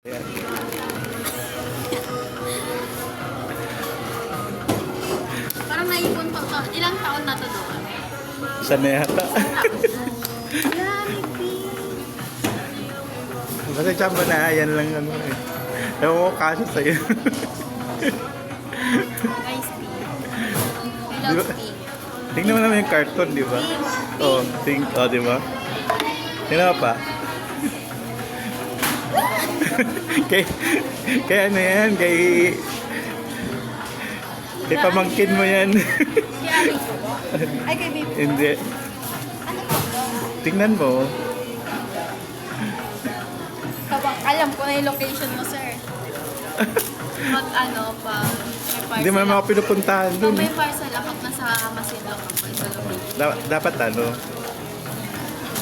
Ayan. Parang naipon pa to. Ilang taon na to doon? Sana yata. Basta tsamba na, yan lang ano eh. Ewan ko kaso sa'yo. Guys, pink. I Di ba? love pink. Tingnan mo naman yung cartoon, di ba? Oo, pink. Oo, di ba? Tingnan mo pa. kay ano yan? Kay pamangkin mo yan. Kaya Rico. Ay, kay baby. Hindi. Ano to? Tingnan mo. Kapag alam ko na yung location mo, sir. Pag ano, pag may parcel. Hindi mo naman ako pinupuntahan Kung dun. may parcel ako, nasa Masinloc ako sa location. Dapat ano.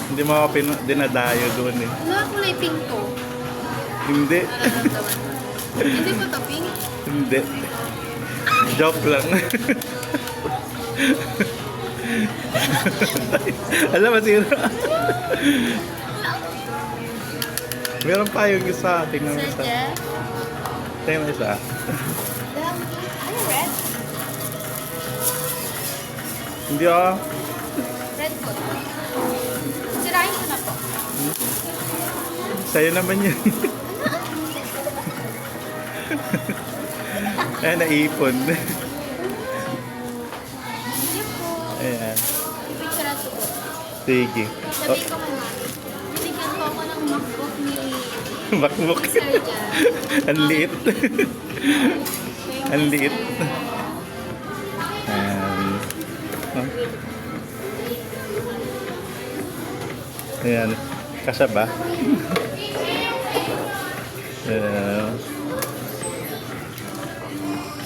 Hindi mo ako dinadayo doon eh. Wala, kulay pink to. Hindi. Nararamdaman mo. Hindi ko to pink. Hindi. Joke lang. Alam mo, sino? Meron pa yung isa. Tingnan mo Sir isa. Jeff? Tingnan mo isa. Ano red? Hindi ah. Red po. Sirahin ko na po. Sa'yo naman yun. Ay, naipon. Hindi po. Ayan. Picture ato po. Sige. Sabihin ko man namin. Binigyan ko ako ng MacBook ni Bakbuk. Sir Jeff. Ang liit. Ang liit. Ayan. Oh. Ayan. Kasya ba? Ayan.